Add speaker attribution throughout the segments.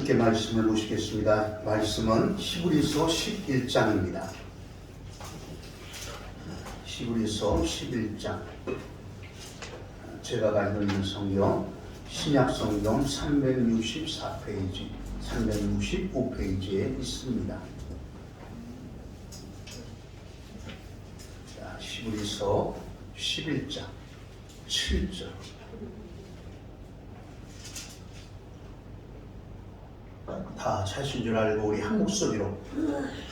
Speaker 1: 함께 말씀을 보시겠습니다. 말씀은 히브리서 11장입니다. 히브리서 11장. 제가 가지고 있는 성경, 신약 성경 364페이지, 365페이지에 있습니다. 자, 히브리서 11장 7절. 다 찾으신 줄 알고 우리 한 목소리로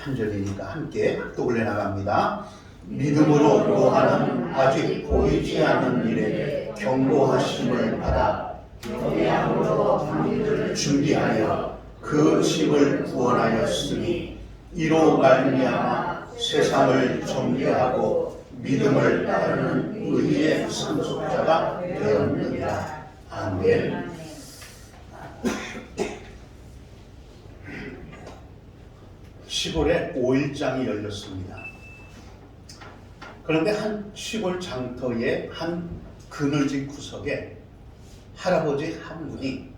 Speaker 1: 한 절이니까 함께 합독을 해나갑니다. 믿음으로 노아는 아직 보이지 않는 일에 경고하심을 받아 영향으로 방주를 준비하여 그 집을 구원하였으니 이로 말미암아 세상을 정죄하고 믿음을 따르는 의의 상속자가 되었느니라. 아멘. 시골에 5일장이 열렸습니다. 그런데 한 시골 장터의 한 그늘진 구석에 할아버지 한 분이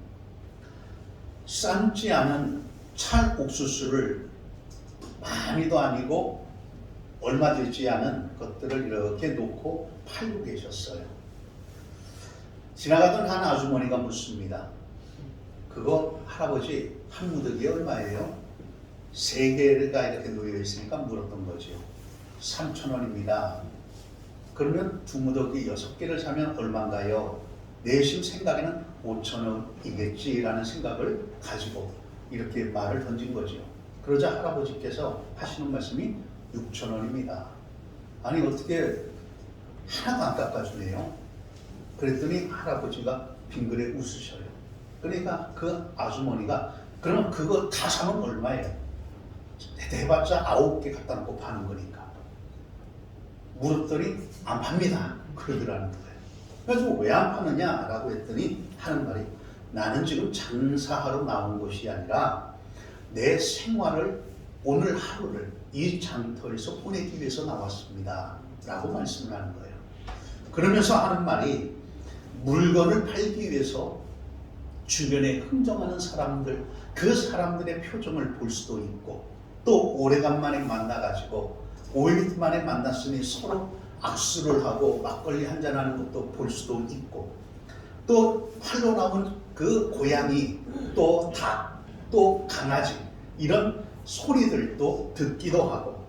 Speaker 1: 삶지 않은 찰옥수수를 많이도 아니고 얼마 되지 않은 것들을 이렇게 놓고 팔고 계셨어요. 지나가던 한 아주머니가 묻습니다. 그거 할아버지 한 무더기에 얼마예요? 3개가 이렇게 놓여 있으니까 물었던 거죠. 3,000원입니다. 그러면 2무더기 6개를 사면 얼마인가요? 내심 생각에는 5,000원이겠지라는 생각을 가지고 이렇게 말을 던진 거죠. 그러자 할아버지께서 하시는 말씀이 6,000원입니다. 아니 어떻게 하나도 안 깎아주네요. 그랬더니 할아버지가 빙그레 웃으셔요. 그러니까 그 아주머니가 그러면 그거 다 사면 얼마예요? 대봤자 9개 갖다 놓고 파는 거니까. 물었더니 안 팝니다. 그러더라는 거예요. 그래서 왜 안 파느냐라고 했더니 하는 말이 나는 지금 장사하러 나온 것이 아니라 내 생활을 오늘 하루를 이 장터에서 보내기 위해서 나왔습니다. 라고 말씀을 하는 거예요. 그러면서 하는 말이 물건을 팔기 위해서 주변에 흥정하는 사람들, 그 사람들의 표정을 볼 수도 있고 또 오래간만에 만나가지고 5일 만에 만났으니 서로 악수를 하고 막걸리 한잔하는 것도 볼 수도 있고 또 팔로 나온 그 고양이 또 닭 또 강아지 이런 소리들도 듣기도 하고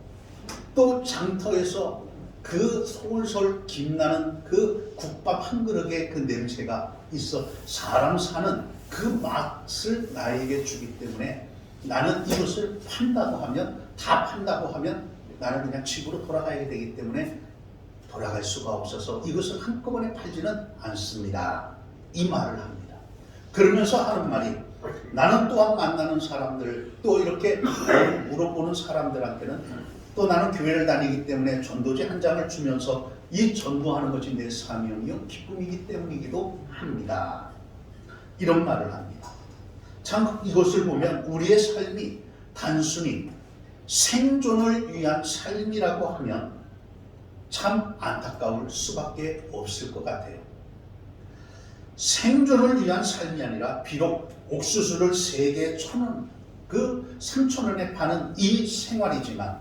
Speaker 1: 또 장터에서 그 솔솔 김나는 그 국밥 한 그릇의 그 냄새가 있어 사람 사는 그 맛을 나에게 주기 때문에 나는 이것을 판다고 하면 다 판다고 하면 나는 그냥 집으로 돌아가야 되기 때문에 돌아갈 수가 없어서 이것을 한꺼번에 팔지는 않습니다. 이 말을 합니다. 그러면서 하는 말이 나는 또한 만나는 사람들 또 이렇게 물어보는 사람들한테는 또 나는 교회를 다니기 때문에 전도지 한 장을 주면서 이 전도하는 것이 내 사명이요 기쁨이기 때문이기도 합니다. 이런 말을 합니다. 참 이것을 보면 우리의 삶이 단순히 생존을 위한 삶이라고 하면 참 안타까울 수밖에 없을 것 같아요. 생존을 위한 삶이 아니라 비록 옥수수를 3개 1,000원, 그 3,000원에 파는 이 생활이지만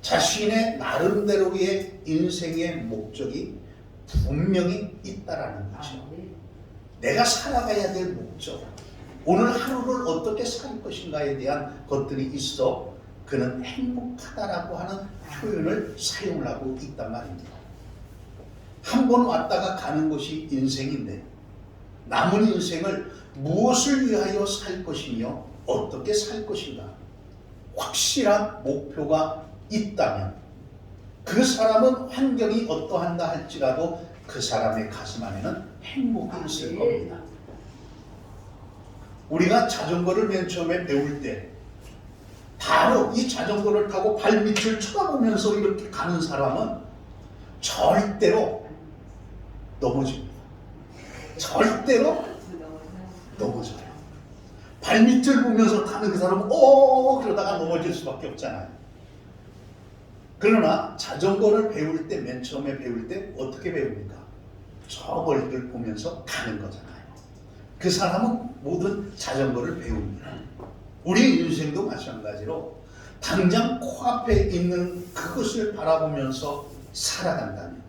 Speaker 1: 자신의 나름대로의 인생의 목적이 분명히 있다라는 거죠. 내가 살아가야 될 목적, 오늘 하루를 어떻게 살 것인가에 대한 것들이 있어 그는 행복하다라고 하는 표현을 사용을 하고 있단 말입니다. 한 번 왔다가 가는 것이 인생인데 남은 인생을 무엇을 위하여 살 것이며 어떻게 살 것인가 확실한 목표가 있다면 그 사람은 환경이 어떠한다 할지라도 그 사람의 가슴 안에는 행복이 있을 겁니다. 우리가 자전거를 맨 처음에 배울 때 바로 이 자전거를 타고 발밑을 쳐다보면서 이렇게 가는 사람은 절대로 넘어집니다. 절대로 넘어져요. 발밑을 보면서 타는 그 사람은 그러다가 넘어질 수밖에 없잖아요. 그러나 자전거를 배울 때 맨 처음에 배울 때 어떻게 배웁니까? 저 멀리를 보면서 가는 거잖아요. 그 사람은 모든 자전거를 배웁니다. 우리 인생도 마찬가지로 당장 코앞에 있는 그것을 바라보면서 살아간다면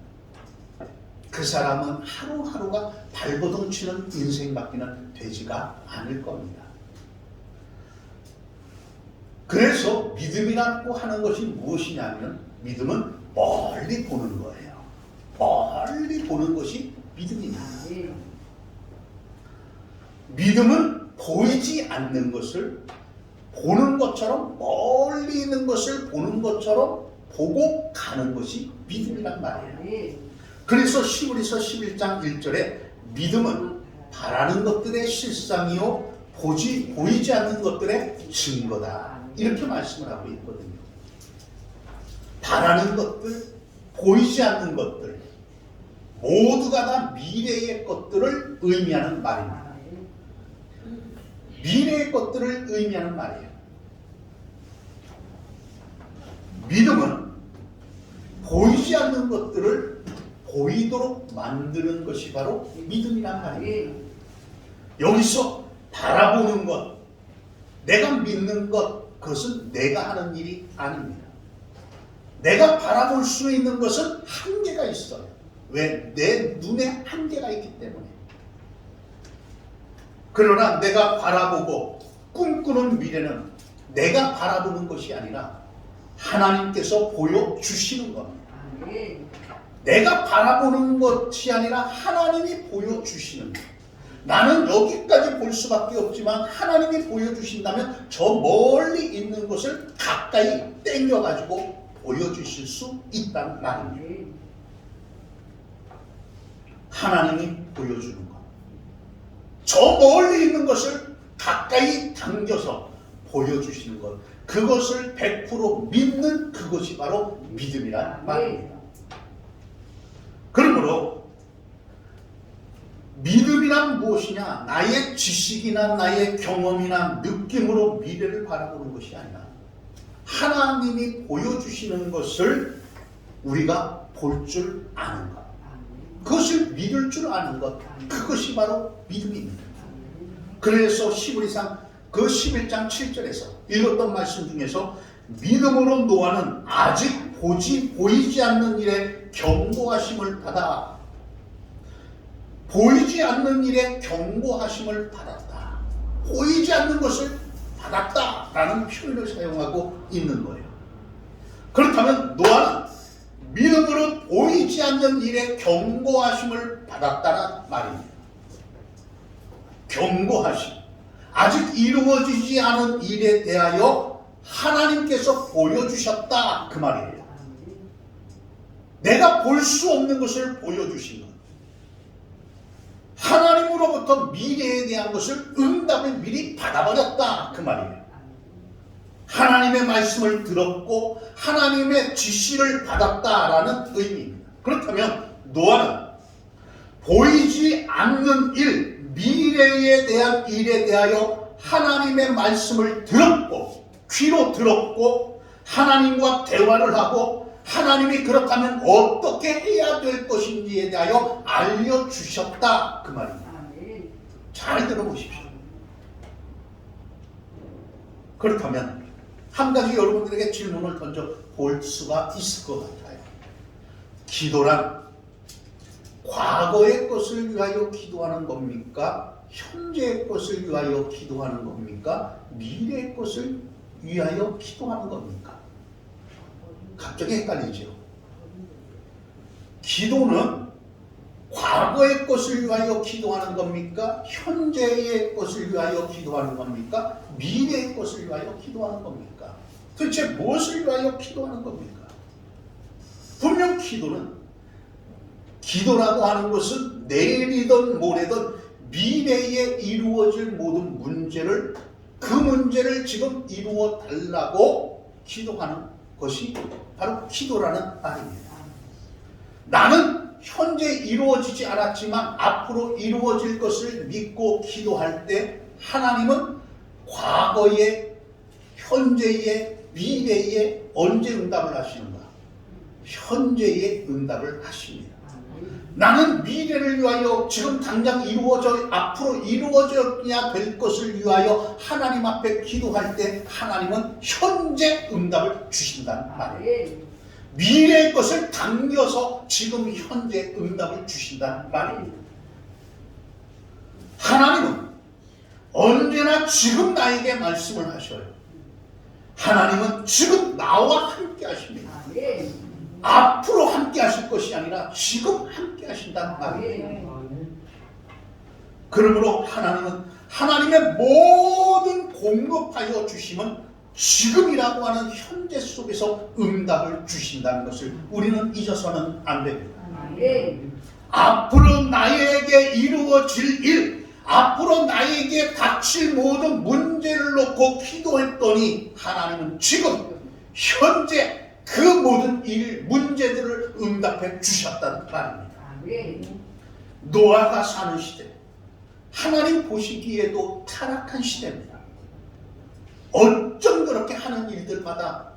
Speaker 1: 그 사람은 하루하루가 발버둥 치는 인생밖에는 되지가 않을 겁니다. 그래서 믿음이라고 하는 것이 무엇이냐면 믿음은 멀리 보는 거예요. 멀리 보는 것이 믿음입니다. 믿음은 보이지 않는 것을 보는 것처럼, 멀리 있는 것을 보는 것처럼 보고 가는 것이 믿음이란 말이에요. 그래서 히브리서 11장 1절에 믿음은 바라는 것들의 실상이요 보이지 않는 것들의 증거다, 이렇게 말씀을 하고 있거든요. 바라는 것들, 보이지 않는 것들 모두가 다 미래의 것들을 의미하는 말입니다. 미래의 것들을 의미하는 말이에요. 믿음은 보이지 않는 것들을 보이도록 만드는 것이 바로 믿음이란 말이에요. 여기서 바라보는 것, 내가 믿는 것, 그것은 내가 하는 일이 아닙니다. 내가 바라볼 수 있는 것은 한계가 있어요. 왜? 내 눈에 한계가 있기 때문에. 그러나 내가 바라보고 꿈꾸는 미래는 내가 바라보는 것이 아니라 하나님께서 보여주시는 겁니다. 내가 바라보는 것이 아니라 하나님이 보여주시는 것. 나는 여기까지 볼 수밖에 없지만 하나님이 보여주신다면 저 멀리 있는 것을 가까이 당겨가지고 보여주실 수 있다는 말입니다. 하나님이 보여주는 것. 저 멀리 있는 것을 가까이 당겨서 보여주시는 것. 그것을 100% 믿는 그것이 바로 믿음이란 말입니다. 그러므로 믿음이란 무엇이냐? 나의 지식이나 나의 경험이나 느낌으로 미래를 바라보는 것이 아니라 하나님이 보여주시는 것을 우리가 볼 줄 아는 것, 그것을 믿을 줄 아는 것, 그것이 바로 믿음입니다. 그래서 히브리상 그 11장 7절에서 읽었던 말씀 중에서 믿음으로 노아는 아직 보이지 않는 일에 경고하심을 받아, 보이지 않는 일에 경고하심을 받았다, 보이지 않는 것을 받았다라는 표현을 사용하고 있는 거예요. 그렇다면 노아는 믿음으로 보이지 않는 일에 경고하심을 받았다는 말입니다. 경고하심, 아직 이루어지지 않은 일에 대하여 하나님께서 보여주셨다, 그 말이에요. 내가 볼 수 없는 것을 보여주신 것, 하나님으로부터 미래에 대한 것을 응답을 미리 받아버렸다, 그 말이에요. 하나님의 말씀을 들었고 하나님의 지시를 받았다라는 의미입니다. 그렇다면 노아는 보이지 않는 일, 미래에 대한 일에 대하여 하나님의 말씀을 들었고, 귀로 들었고 하나님과 대화를 하고 하나님이 그렇다면 어떻게 해야 될 것인지에 대하여 알려주셨다, 그 말입니다. 잘 들어보십시오. 그렇다면 한 가지 여러분들에게 질문을 던져 볼 수가 있을 것 같아요. 기도란 과거의 것을 위하여 기도하는 겁니까? 현재의 것을 위하여 기도하는 겁니까? 미래의 것을 위하여 기도하는 겁니까? 갑자기 헷갈리죠. 기도는 과거의 것을 위하여 기도하는 겁니까? 현재의 것을 위하여 기도하는 겁니까? 미래의 것을 위하여 기도하는 겁니까? 도대체 무엇을 위하여 기도하는 겁니까? 분명 기도라고 하는 것은 내일이든 모레든 미래에 이루어질 모든 문제를, 그 문제를 지금 이루어 달라고 기도하는 것이 바로 기도라는 말입니다. 나는 현재 이루어지지 않았지만 앞으로 이루어질 것을 믿고 기도할 때 하나님은 과거에, 현재에, 미래에 언제 응답을 하시는가? 현재에 응답을 하십니다. 나는 미래를 위하여 지금 당장 이루어져 앞으로 이루어져야 될 것을 위하여 하나님 앞에 기도할 때 하나님은 현재 응답을 주신다는 말이에요. 미래의 것을 당겨서 지금 현재 응답을 주신다는 말입니다. 하나님은 언제나 지금 나에게 말씀을 하셔요. 하나님은 지금 나와 함께 하십니다. 앞으로 함께 하실 것이 아니라 지금 함께 하신다는 말이에요. 그러므로 하나님은 하나님의 모든 공급하여 주심은 지금이라고 하는 현재 속에서 응답을 주신다는 것을 우리는 잊어서는 안 됩니다. 앞으로 나에게 이루어질 일, 앞으로 나에게 닥칠 모든 문제를 놓고 기도했더니 하나님은 지금 현재 그 모든 일, 문제들을 응답해 주셨다는 말입니다. 노아가 사는 시대, 하나님 보시기에도 타락한 시대입니다. 어쩜 그렇게 하는 일들마다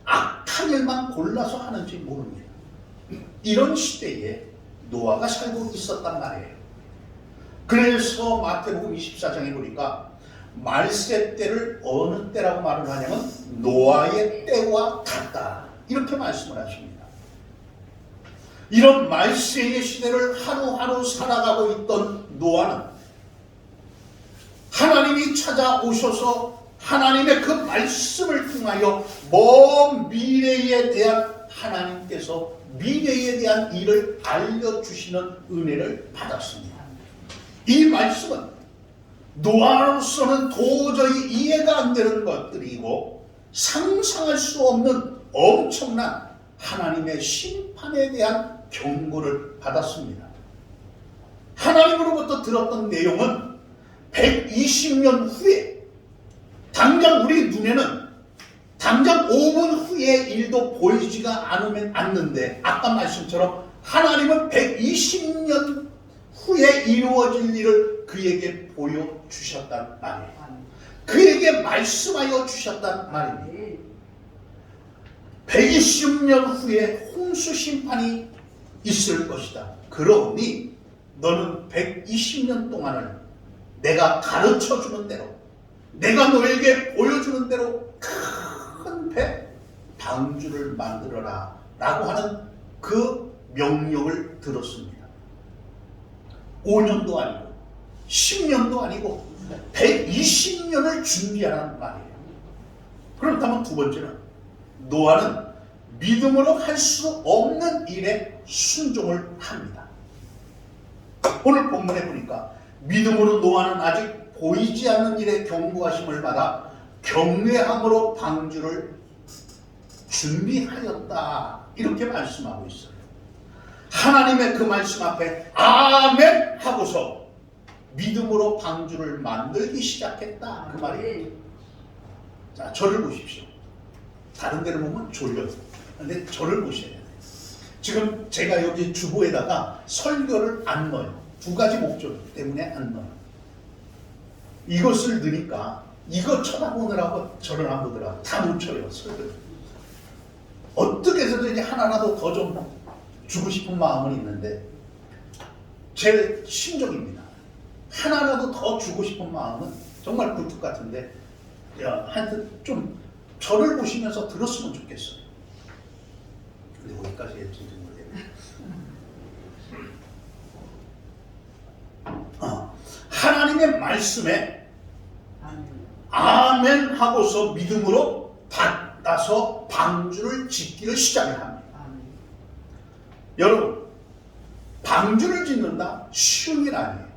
Speaker 1: 악한 일만 골라서 하는지 모릅니다. 이런 시대에 노아가 살고 있었단 말이에요. 그래서 마태복음 24장에 보니까 말세 때를 어느 때라고 말을 하냐면 노아의 때와 같다, 이렇게 말씀을 하십니다. 이런 말세의 시대를 하루하루 살아가고 있던 노아는 하나님이 찾아오셔서 하나님의 그 말씀을 통하여 먼 미래에 대한 하나님께서 미래에 대한 일을 알려주시는 은혜를 받았습니다. 이 말씀은 노아로서는 도저히 이해가 안 되는 것들이고 상상할 수 없는 엄청난 하나님의 심판에 대한 경고를 받았습니다. 하나님으로부터 들었던 내용은 120년 후에 당장 우리 눈에는 당장 5분 후의 일도 보이지가 않는데 아까 말씀처럼 하나님은 120년 후에 이루어질 일을 그에게 보여주셨단 말이에요. 그에게 말씀하여 주셨단 말입니다. 120년 후에 홍수 심판이 있을 것이다. 그러니 너는 120년 동안을 내가 가르쳐주는 대로, 내가 너에게 보여주는 대로 큰 배 방주를 만들어라 라고 하는 그 명령을 들었습니다. 5년도 아니고 10년도 아니고 120년을 준비하라는 말이에요. 그렇다면 두 번째는 노아는 믿음으로 할 수 없는 일에 순종을 합니다. 오늘 본문에 보니까 믿음으로 노아는 아직 보이지 않는 일에 경고하심을 받아 경외함으로 방주를 준비하였다, 이렇게 말씀하고 있어요. 하나님의 그 말씀 앞에 아멘 하고서 믿음으로 방주를 만들기 시작했다, 그 말이에요. 자, 저를 보십시오. 다른 데를 보면 졸려요. 근데 저를 보셔야 돼요. 지금 제가 여기 주보에다가 설교를 안 넣어요. 두 가지 목적 때문에 안 넣어요. 이것을 넣으니까 이거 쳐다보느라고 저를 안 보더라고. 다 놓쳐요, 설교를. 어떻게 해서든지 하나라도 더 좀 주고 싶은 마음은 있는데 제 심정입니다. 하나라도 더 주고 싶은 마음은 정말 굴뚝 같은데 하여튼 좀 저를 보시면서 들었으면 좋겠어요. 근데 어디까지 했지 모르겠네요. 하나님의 말씀에 아멘 하고서 믿음으로 받아서 방주를 짓기를 시작을 합니다. 여러분, 방주를 짓는다 쉬운 일 아니에요.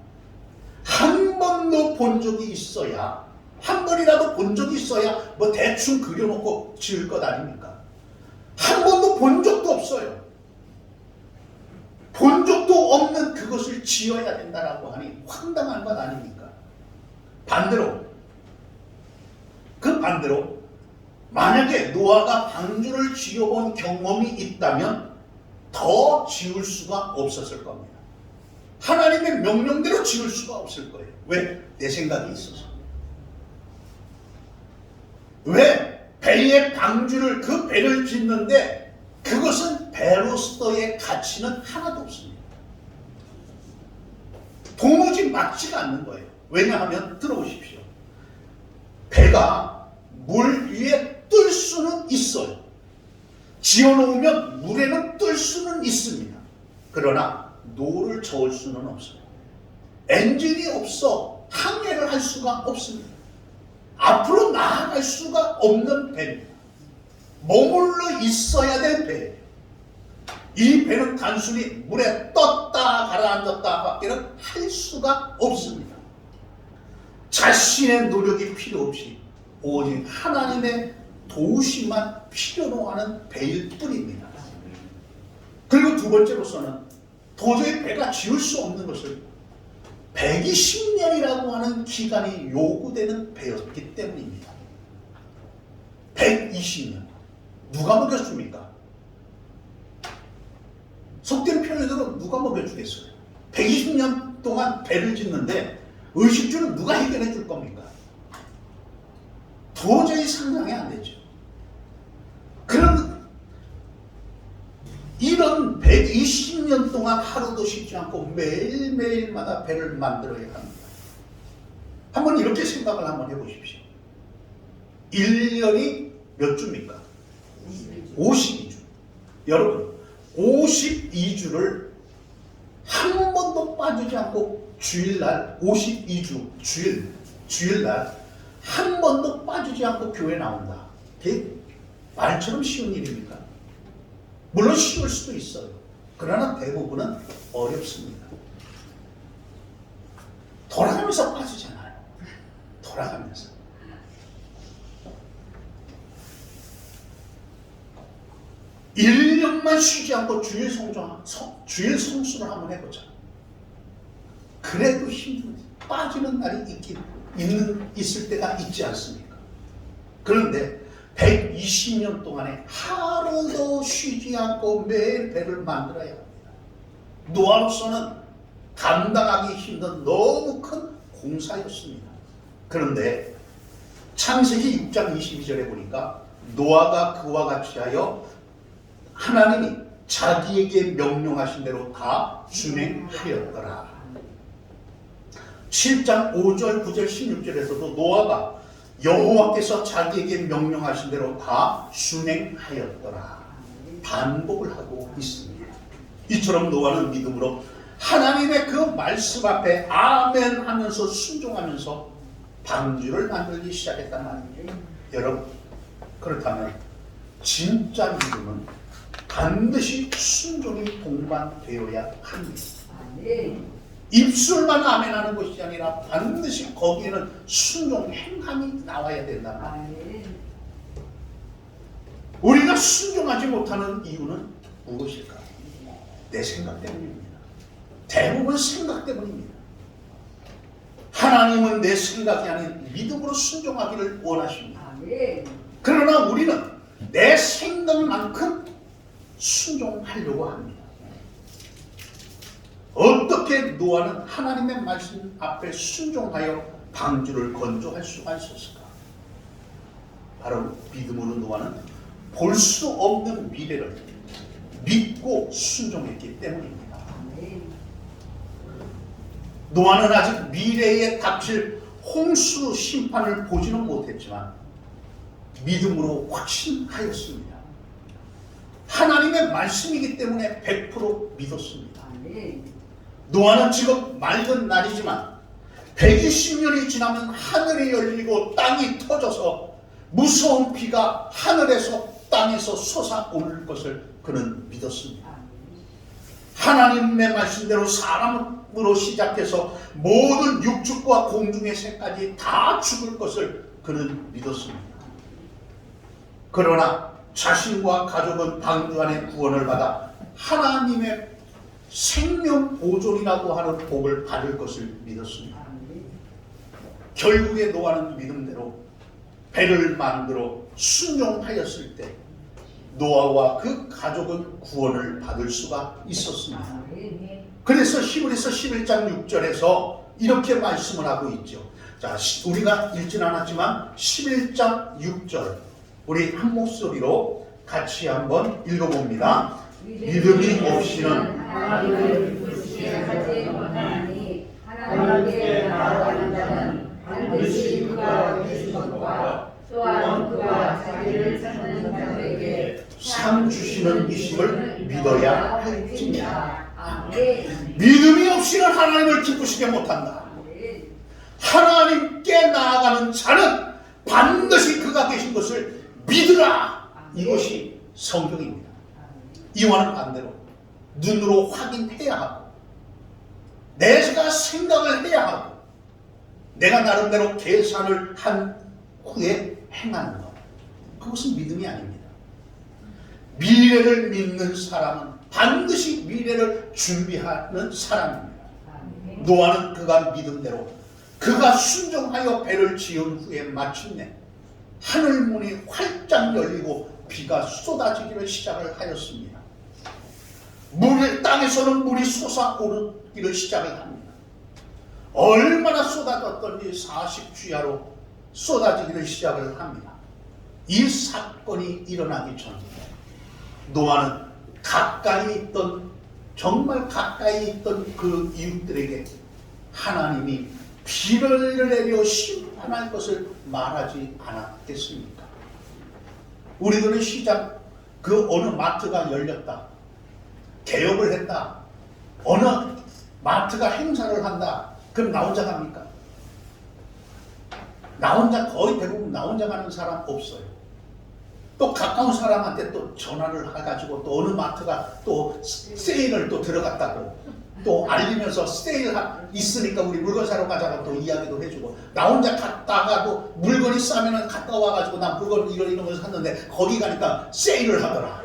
Speaker 1: 한 번도 본 적이 있어야, 한 번이라도 본 적이 있어야 뭐 대충 그려놓고 지을 것 아닙니까? 한 번도 본 적도 없어요. 본 적도 없는 그것을 지어야 된다라고 하니 황당한 것 아닙니까? 반대로 만약에 노아가 방주를 지어본 경험이 있다면 더 지을 수가 없었을 겁니다. 하나님의 명령대로 지을 수가 없을 거예요. 왜? 내 생각이 있어서. 왜? 배에 방주를, 그 배를 짓는데 그것은 배로서의 가치는 하나도 없습니다. 맞지가 않는 거예요. 왜냐하면 들어보십시오. 배가 물 위에 뜰 수는 있어요. 지어놓으면 물에는 뜰 수는 있습니다. 그러나 노를 저을 수는 없어요. 엔진이 없어 항해를 할 수가 없습니다. 앞으로 나아갈 수가 없는 배입니다. 머물러 있어야 될 배예요. 이 배는 단순히 물에 떴다 가라앉았다 밖에는 할 수가 없습니다. 자신의 노력이 필요 없이 오직 하나님의 도우심만 필요로 하는 배일 뿐입니다. 그리고 두 번째로서는 도저히 배가 지을 수 없는 것을 120년이라고 하는 기간이 요구되는 배였기 때문입니다. 120년. 누가 먹였습니까? 속된 표현으로 누가 먹여주겠어요? 120년 동안 배를 짓는데 의식주는 누가 해결해 줄 겁니까? 도저히 상상이 안 되죠. 그런 이런 120년 동안 하루도 쉬지 않고 매일매일마다 배를 만들어야 합니다. 한번 이렇게 생각을 한번 해보십시오. 1년이 몇 주입니까? 52주. 여러분 52주를 한 번도 빠지지 않고 주일날 52주 주일날 한 번도 빠지지 않고 교회 나온다. 그게 말처럼 쉬운 일입니까? 물론 쉬울 수도 있어요. 그러나 대부분은 어렵습니다. 돌아가면서 빠지잖아요. 돌아가면서. (1년만) 쉬지 않고 주일 성수를 한번 해보자. 그래도 힘들지. 빠지는 날이 있을 때가 있지 않습니까? 그런데 120년 동안에 하루도 쉬지 않고 매일 배를 만들어야 합니다. 노아로서는 감당하기 힘든 너무 큰 공사였습니다. 그런데 창세기 6장 22절에 보니까 노아가 그와 같이 하여 하나님이 자기에게 명령하신 대로 다 준행하였더라. 7장 5절, 9절, 16절에서도 노아가 여호와께서 자기에게 명령하신 대로 다 준행하였더라. 반복을 하고 있습니다. 이처럼 노아는 믿음으로 하나님의 그 말씀 앞에 아멘 하면서 순종하면서 방주를 만들기 시작했단 말이에요. 여러분, 그렇다면 진짜 믿음은 반드시 순종이 동반되어야 합니다. 입술만 아멘하는 것이 아니라 반드시 거기에는 순종 행함이 나와야 된단 말이에요. 우리가 순종하지 못하는 이유는 무엇일까? 내 생각 때문입니다. 대부분 생각 때문입니다. 하나님은 내 생각이 아닌 믿음으로 순종하기를 원하십니다. 그러나 우리는 내 생각만큼 순종하려고 합니다. 어떻게 노아는 하나님의 말씀 앞에 순종하여 방주를 건조할 수가 있었을까? 바로 믿음으로 노아는 볼 수 없는 미래를 믿고 순종했기 때문입니다. 노아는 아직 미래에 닥칠 홍수 심판을 보지는 못했지만 믿음으로 확신하였습니다. 하나님의 말씀이기 때문에 100% 믿었습니다. 노아는 지금 맑은 날이지만 120년이 지나면 하늘이 열리고 땅이 터져서 무서운 비가 하늘에서 땅에서 솟아오를 것을 그는 믿었습니다. 하나님의 말씀대로 사람으로 시작해서 모든 육축과 공중의 새까지 다 죽을 것을 그는 믿었습니다. 그러나 자신과 가족은 방주 안에 구원을 받아 하나님의 생명 보존이라고 하는 복을 받을 것을 믿었습니다. 결국에 노아는 믿음대로 배를 만들어 순종하였을 때 노아와 그 가족은 구원을 받을 수가 있었습니다. 그래서 히브리서 11장 6절에서 이렇게 말씀을 하고 있죠. 자, 우리가 읽진 않았지만 11장 6절 우리 한 목소리로 같이 한번 읽어봅니다. 믿음이 없이는 하나님을 하지 못하니 하나님께 믿어야 할지니라. 믿음이 없이는 하나님을 기쁘시게 못한다. 하나님께 나아가는 자는 반드시 그가 계신 것을 믿으라. 이것이 성경입니다. 이와는 반대로 눈으로 확인해야 하고 내가 생각을 해야 하고 내가 나름대로 계산을 한 후에 행하는 것, 그것은 믿음이 아닙니다. 미래를 믿는 사람은 반드시 미래를 준비하는 사람입니다. 노아는 그가 믿음대로 그가 순종하여 배를 지은 후에 마침내 하늘문이 활짝 열리고 비가 쏟아지기를 시작을 하였습니다. 땅에서는 물이 솟아오르기를 시작을 합니다. 얼마나 쏟아졌던지 40주야로 쏟아지기를 시작을 합니다. 이 사건이 일어나기 전 노아는 가까이 있던, 정말 가까이 있던 그 이웃들에게 하나님이 비를 내려 심판할 것을 말하지 않았겠습니까? 우리들은 시장 그 어느 마트가 열렸다, 개업을 했다, 어느 마트가 행사를 한다, 그럼 나 혼자 갑니까? 나 혼자, 거의 대부분 나 혼자 가는 사람 없어요. 또 가까운 사람한테 또 전화를 해가지고 또 어느 마트가 또 세일을 또 들어갔다고 또 알리면서 세일 있으니까 우리 물건 사러 가자고 또 이야기도 해주고, 나 혼자 갔다가도 물건이 싸면은 갔다 와가지고 나 물건 이런 걸 샀는데 거기 가니까 세일을 하더라.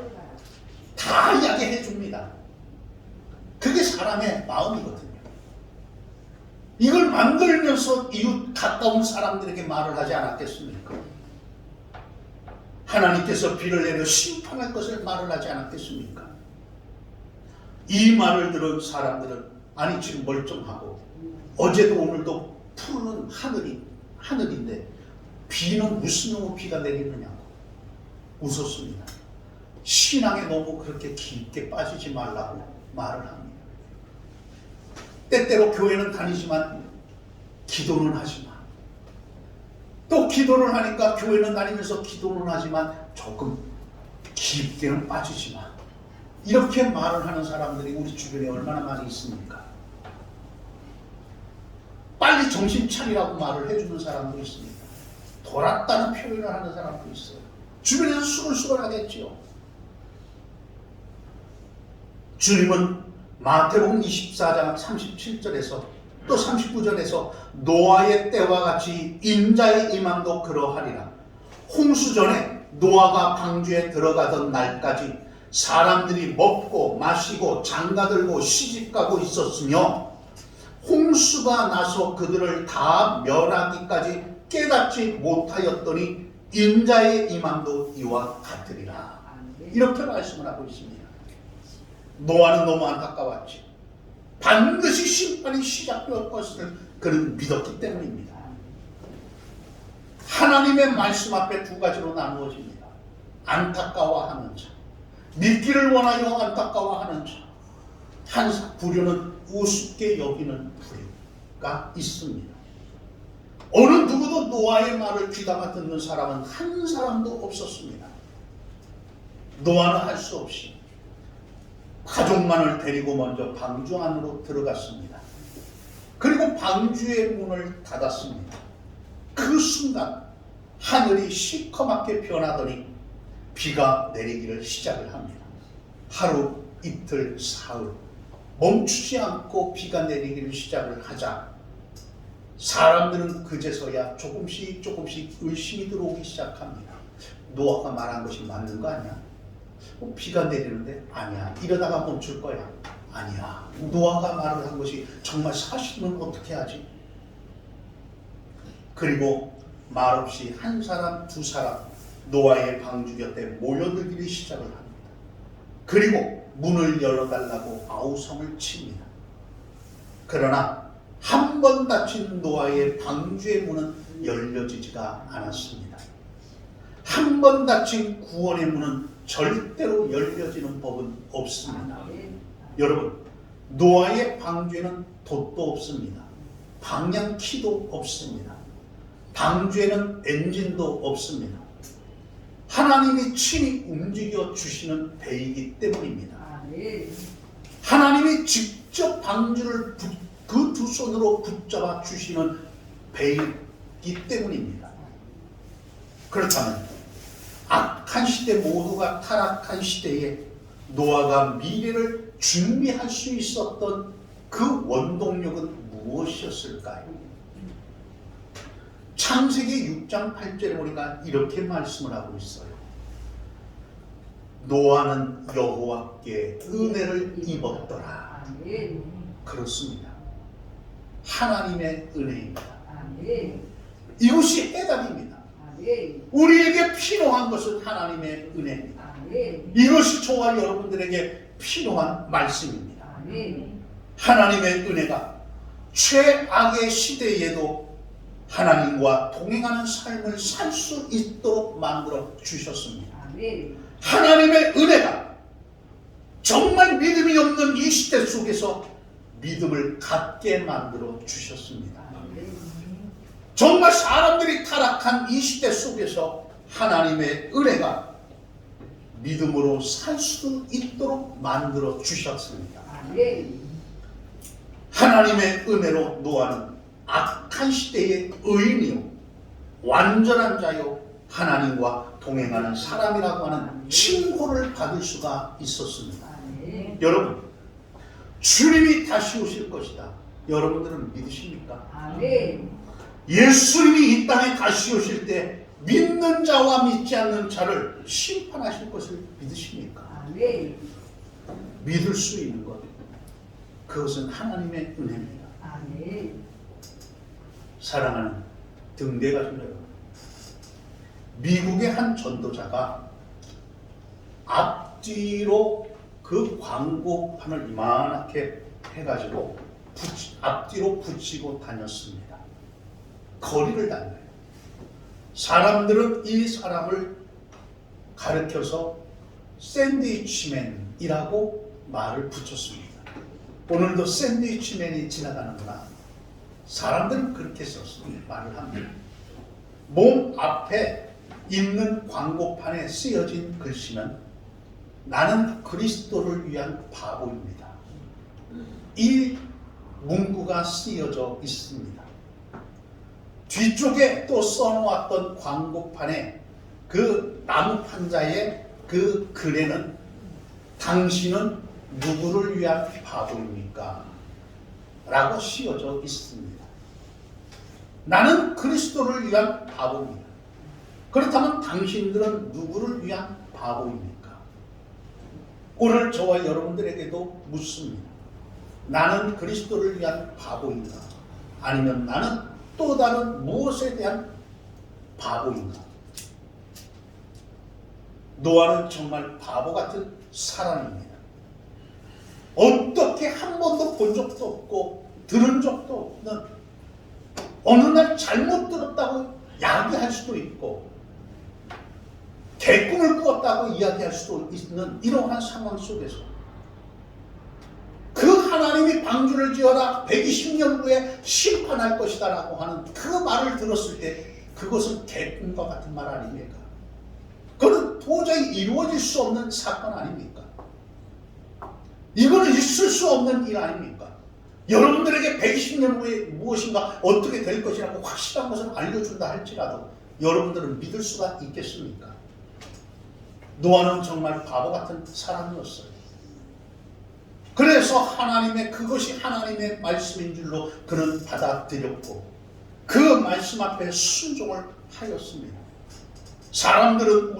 Speaker 1: 다 이야기해 줍니다. 그게 사람의 마음이거든요. 이걸 만들면서 이웃 가까운 사람들에게 말을 하지 않았겠습니까? 하나님께서 비를 내려 심판할 것을 말을 하지 않았겠습니까? 이 말을 들은 사람들은 아니 지금 멀쩡하고 어제도 오늘도 푸른 하늘인데 비는 무슨 놈의 비가 내리느냐고 웃었습니다. 신앙에 너무 그렇게 깊게 빠지지 말라고 말을 합니다. 때때로 교회는 다니지만 기도는 하지만, 또 기도를 하니까 교회는 다니면서 기도는 하지만 조금 깊게는 빠지지만, 이렇게 말을 하는 사람들이 우리 주변에 얼마나 많이 있습니까? 빨리 정신 차리라고 말을 해주는 사람도 있습니다. 돌았다는 표현을 하는 사람도 있어요. 주변에서 수글수글 하겠지요. 주님은 마태복음 24장 37절에서 또 39절에서 노아의 때와 같이 인자의 임함도 그러하리라. 홍수 전에 노아가 방주에 들어가던 날까지 사람들이 먹고 마시고 장가들고 시집가고 있었으며 홍수가 나서 그들을 다 멸하기까지 깨닫지 못하였더니 인자의 임함도 이와 같으리라. 이렇게 말씀을 하고 있습니다. 노아는 너무 안타까웠지. 반드시 심판이 시작될 것을 그는 믿었기 때문입니다. 하나님의 말씀 앞에 두 가지로 나누어집니다. 안타까워하는 자, 믿기를 원하여 안타까워하는 자, 한 부류는 우습게 여기는 부류가 있습니다. 어느 누구도 노아의 말을 귀담아 듣는 사람은 한 사람도 없었습니다. 노아는 할 수 없이 가족만을 데리고 먼저 방주 안으로 들어갔습니다. 그리고 방주의 문을 닫았습니다. 그 순간 하늘이 시커멓게 변하더니 비가 내리기를 시작을 합니다. 하루, 이틀, 사흘 멈추지 않고 비가 내리기를 시작을 하자 사람들은 그제서야 조금씩 의심이 들어오기 시작합니다. 노아가 말한 것이 맞는 거 아니야? 비가 내리는데? 아니야. 이러다가 멈출 거야? 아니야. 노아가 말을 한 것이 정말 사실은 어떻게 하지? 그리고 말없이 한 사람, 두 사람 노아의 방주 곁에 모여들기를 시작을 합니다. 그리고 문을 열어달라고 아우성을 칩니다. 그러나 한 번 닫힌 노아의 방주의 문은 열려지지가 않았습니다. 한 번 닫힌 구원의 문은 절대로 열려지는 법은 없습니다. 여러분, 노아의 방주에는 돛도 없습니다. 방향키도 없습니다. 방주에는 엔진도 없습니다. 하나님이 친히 움직여 주시는 배이기 때문입니다. 하나님이 직접 방주를 그 두 손으로 붙잡아 주시는 배이기 때문입니다. 그렇다면 악한 시대, 모두가 타락한 시대에 노아가 미래를 준비할 수 있었던 그 원동력은 무엇이었을까요? 창세기 6장 8절에 보니까 이렇게 말씀을 하고 있어요. 노아는 여호와께 은혜를 입었더라. 그렇습니다. 하나님의 은혜입니다. 이것이 해답입니다. 우리에게 필요한 것은 하나님의 은혜입니다. 이것이 저와 여러분들에게 필요한 말씀입니다. 하나님의 은혜가 최악의 시대에도 하나님과 동행하는 삶을 살 수 있도록 만들어 주셨습니다. 하나님의 은혜가 정말 믿음이 없는 이 시대 속에서 믿음을 갖게 만들어 주셨습니다. 정말 사람들이 타락한 이 시대 속에서 하나님의 은혜가 믿음으로 살 수 있도록 만들어 주셨습니다. 하나님의 은혜로 노아는 악한 시대의 의인이요 완전한 자요 하나님과 동행하는 사람이라고 하는 칭호를 받을 수가 있었습니다. 여러분, 주님이 다시 오실 것이다. 여러분들은 믿으십니까? 예수님이 이 땅에 다시 오실 때 믿는 자와 믿지 않는 자를 심판하실 것을 믿으십니까? 믿을 수 있는 것, 그것은 하나님의 은혜입니다. 사랑하는 등대가족 여러분, 미국의 한 전도자가 앞뒤로 그 광고판을 이만하게 해가지고 앞뒤로 붙이고 다녔습니다. 거리를 다녀요. 사람들은 이 사람을 가르쳐서 샌드위치맨이라고 말을 붙였습니다. 오늘도 샌드위치맨이 지나가는구나. 사람들은 그렇게 썼습니다. 말을 합니다. 몸 앞에 있는 광고판에 쓰여진 글씨는 나는 그리스도를 위한 바보입니다. 이 문구가 쓰여져 있습니다. 뒤쪽에 또 써놓았던 광고판에 그 나무 판자의 그 글에는 당신은 누구를 위한 바보입니까? 라고 씌워져 있습니다. 나는 그리스도를 위한 바보입니다. 그렇다면 당신들은 누구를 위한 바보입니까? 오늘 저와 여러분들에게도 묻습니다. 나는 그리스도를 위한 바보인가? 아니면 나는 또 다른 무엇에 대한 바보인가? 노아는 정말 바보 같은 사람입니다. 어떻게 한 번도 본 적도 없고 들은 적도 없는, 어느 날 잘못 들었다고 야기할 수도 있고 개꿈을 꾸었다고 이야기할 수도 있는 이러한 상황 속에서 그 하나님이 방주를 지어라 120년 후에 심판할 것이다 라고 하는 그 말을 들었을 때 그것은 개꿈과 같은 말 아닙니까? 그건 도저히 이루어질 수 없는 사건 아닙니까? 이거는 있을 수 없는 일 아닙니까? 여러분들에게 120년 후에 무엇인가 어떻게 될 것이라고 확실한 것을 알려준다 할지라도 여러분들은 믿을 수가 있겠습니까? 노아는 정말 바보 같은 사람이었어요. 그래서 그것이 하나님의 말씀인 줄로 그는 받아들였고 그 말씀 앞에 순종을 하였습니다. 사람들은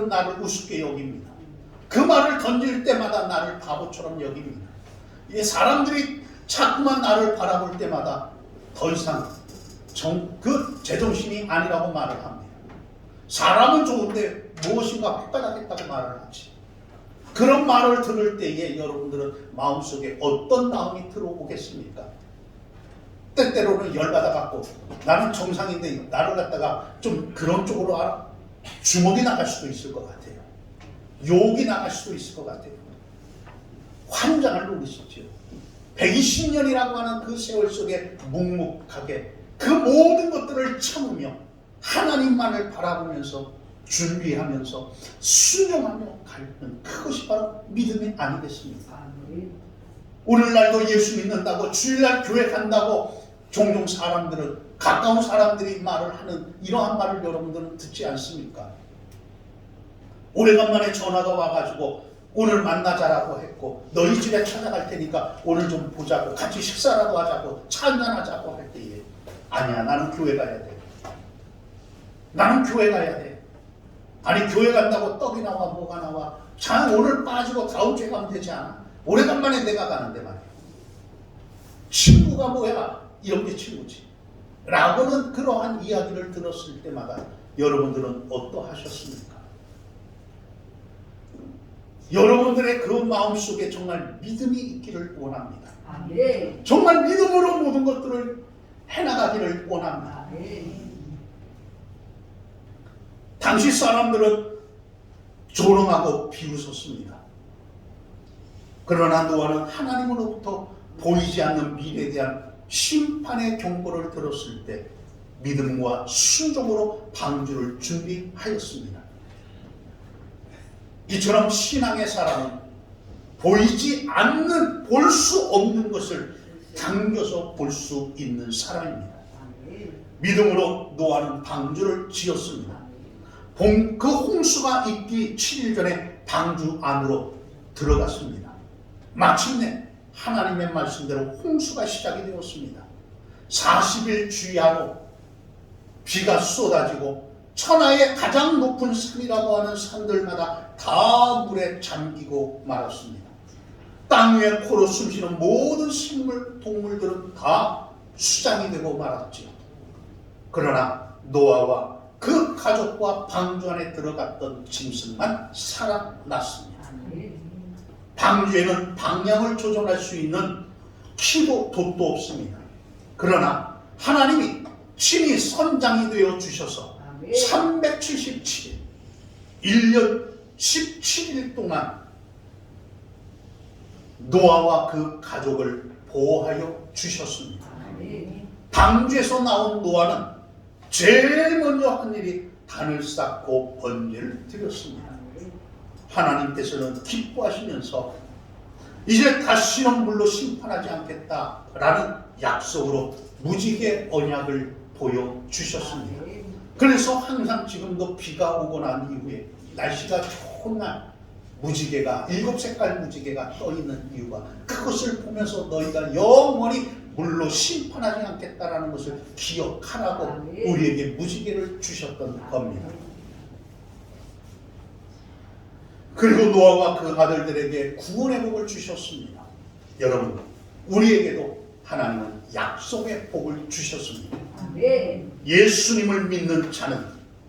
Speaker 1: 나를 우습게 여깁니다. 그 말을 던질 때마다 나를 바보처럼 여깁니다. 이 사람들이 자꾸만 나를 바라볼 때마다 더 이상 그 제정신이 아니라고 말을 합니다. 사람은 좋은데 무엇인가 헷갈리겠다고 말을 하지. 그런 말을 들을 때에 여러분들은 마음속에 어떤 마음이 들어오겠습니까? 때때로는 열받아갖고 나는 정상인데 나를 갖다가 좀 그런 쪽으로 주먹이 나갈 수도 있을 것 같아요. 욕이 나갈 수도 있을 것 같아요. 환장을 누리시죠. 120년이라고 하는 그 세월 속에 묵묵하게 그 모든 것들을 참으며 하나님만을 바라보면서 준비하면서 순종하며 가는 그것이 바로 믿음이 아니겠습니까? 오늘날도 예수 믿는다고 주일날 교회 간다고 종종 사람들은 가까운 사람들이 말을 하는 이러한 말을 여러분들은 듣지 않습니까? 오래간만에 전화가 와가지고 오늘 만나자라고 했고 너희 집에 찾아갈 테니까 오늘 좀 보자고 같이 식사라도 하자고 차 한잔하자고 할 때에 아니야 나는 교회 가야 돼. 나는 교회 가야 돼. 아니 교회 간다고 떡이 나와 뭐가 나와 자 오늘 빠지고 다음 주에 가면 되지 않아? 오래간만에 내가 가는데 말이야. 친구가 뭐야? 이런 게 친구지. 라고는 그러한 이야기를 들었을 때마다 여러분들은 어떠하셨습니까? 여러분들의 그 마음속에 정말 믿음이 있기를 원합니다. 정말 믿음으로 모든 것들을 해나가기를 원합니다. 당시 사람들은 조롱하고 비웃었습니다. 그러나 노아는 하나님으로부터 보이지 않는 미래에 대한 심판의 경고를 들었을 때 믿음과 순종으로 방주를 준비하였습니다. 이처럼 신앙의 사람은 보이지 않는 볼 수 없는 것을 당겨서 볼 수 있는 사람입니다. 믿음으로 노아는 방주를 지었습니다. 그 홍수가 있기 7일 전에 방주 안으로 들어갔습니다. 마침내 하나님의 말씀대로 홍수가 시작이 되었습니다. 40일 주야로 비가 쏟아지고 천하의 가장 높은 산이라고 하는 산들마다 다 물에 잠기고 말았습니다. 땅 위에 코로 숨쉬는 모든 식물, 동물들은 다 수장이 되고 말았지요. 그러나 노아와 그 가족과 방주 안에 들어갔던 짐승만 살아났습니다. 방주에는 방향을 조절할 수 있는 키도 돛도 없습니다. 그러나 하나님이 친히 선장이 되어 주셔서 377일 1년 17일 동안 노아와 그 가족을 보호하여 주셨습니다. 방주에서 나온 노아는 제일 먼저 한 일이 단을 쌓고 번제를 드렸습니다. 하나님께서는 기뻐하시면서 이제 다시는 물로 심판하지 않겠다라는 약속으로 무지개 언약을 보여주셨습니다. 그래서 항상 지금도 비가 오고 난 이후에 날씨가 좋은 날 무지개가 7색깔 무지개가 떠 있는 이유가 그것을 보면서 너희가 영원히 물로 심판하지 않겠다라는 것을 기억하라고 우리에게 무지개를 주셨던 겁니다. 그리고 노아와 그 아들들에게 구원의 복을 주셨습니다. 여러분, 우리에게도 하나님은 약속의 복을 주셨습니다. 예수님을 믿는 자는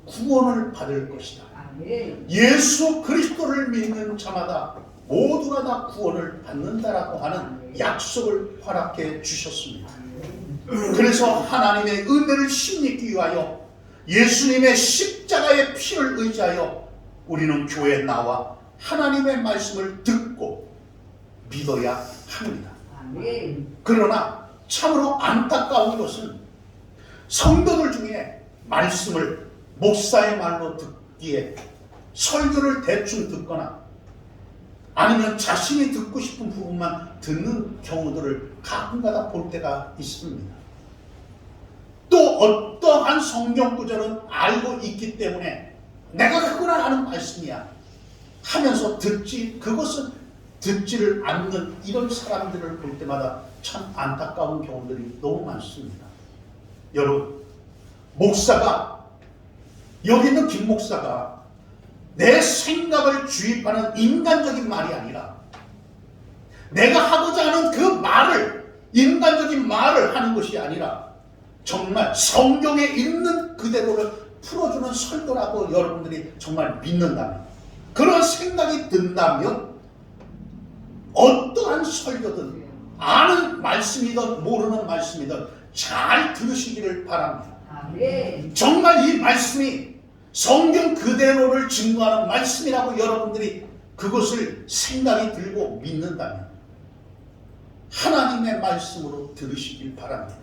Speaker 1: 구원을 받을 것이다. 예수 그리스도를 믿는 자마다 모두가 다 구원을 받는다라고 하는 약속을 허락해 주셨습니다. 그래서 하나님의 은혜를 힘입기 위하여 예수님의 십자가의 피를 의지하여 우리는 교회에 나와 하나님의 말씀을 듣고 믿어야 합니다. 그러나 참으로 안타까운 것은 성도들 중에 말씀을 목사의 말로 듣기에 설교를 대충 듣거나 아니면 자신이 듣고 싶은 부분만 듣는 경우들을 가끔가다 볼 때가 있습니다. 또 어떠한 성경 구절은 알고 있기 때문에 내가 그거나 아는 말씀이야 하면서 그것은 듣지를 않는 이런 사람들을 볼 때마다 참 안타까운 경우들이 너무 많습니다. 여러분, 목사가 여기 있는 김 목사가 내 생각을 주입하는 인간적인 말이 아니라 내가 하고자 하는 그 말을 인간적인 말을 하는 것이 아니라 정말 성경에 있는 그대로를 풀어주는 설교라고 여러분들이 정말 믿는다면 그런 생각이 든다면 어떠한 설교든 아는 말씀이든 모르는 말씀이든 잘 들으시기를 바랍니다. 정말 이 말씀이 성경 그대로를 증거하는 말씀이라고 여러분들이 그것을 생각이 들고 믿는다면 하나님의 말씀으로 들으시길 바랍니다.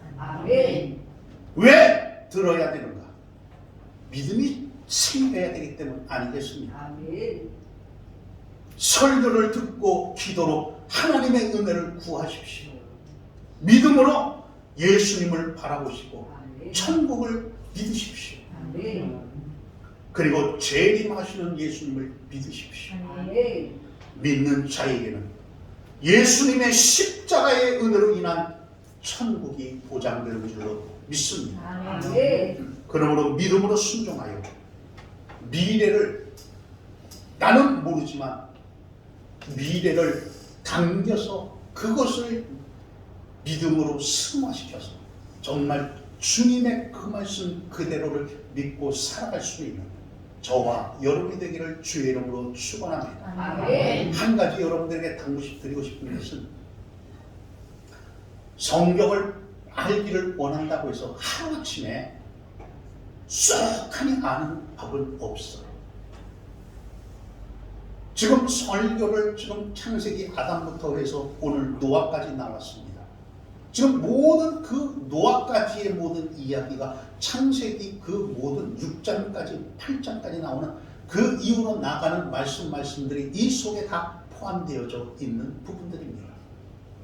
Speaker 1: 왜 들어야 되는가? 믿음이 생겨야 되기 때문 아니겠습니까?
Speaker 2: 아멘.
Speaker 1: 설교를 듣고 기도로 하나님의 은혜를 구하십시오. 믿음으로 예수님을 바라보시고
Speaker 2: 아멘.
Speaker 1: 천국을 믿으십시오.
Speaker 2: 아멘.
Speaker 1: 그리고 재림하시는 예수님을 믿으십시오.
Speaker 2: 아멘.
Speaker 1: 믿는 자에게는 예수님의 십자가의 은혜로 인한 천국이 보장되는 줄로 믿습니다.
Speaker 2: 아멘.
Speaker 1: 그러므로 믿음으로 순종하여 미래를 나는 모르지만 미래를 당겨서 그것을 믿음으로 승화시켜서 정말 주님의 그 말씀 그대로를 믿고 살아갈 수 있는 저와 여러분이 되기를 주의 이름으로 축원합니다.
Speaker 2: 아멘.
Speaker 1: 한 가지 여러분들에게 드리고 싶은 것은 성경을 알기를 원한다고 해서 하루아침에 쏙하니 아는 법은 없어요. 지금 설교를 창세기 아담부터 해서 오늘 노아까지 나왔습니다. 지금 모든 그 노아까지의 모든 이야기가 창세기 그 모든 6장까지 8장까지 나오는 그 이후로 나가는 말씀들이 이 속에 다 포함되어져 있는 부분들입니다.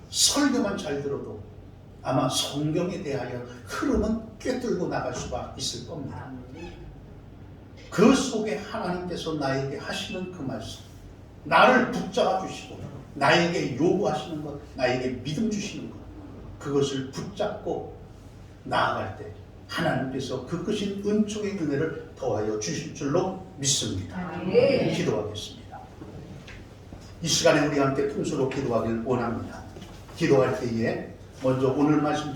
Speaker 1: 설교만 잘 들어도 아마 성경에 대하여 흐름은 꿰뚫고 나갈 수가 있을 겁니다. 그 속에 하나님께서 나에게 하시는 그 말씀, 나를 붙잡아 주시고 나에게 요구하시는 것, 나에게 믿음 주시는 것, 그것을 붙잡고 나아갈 때 하나님께서 그 크신 은총의 은혜를 더하여 주실 줄로 믿습니다.
Speaker 2: 아멘.
Speaker 1: 기도하겠습니다. 이 시간에 우리 함께 통수로 기도하길 원합니다. 기도할 때에 먼저 오늘 말씀처럼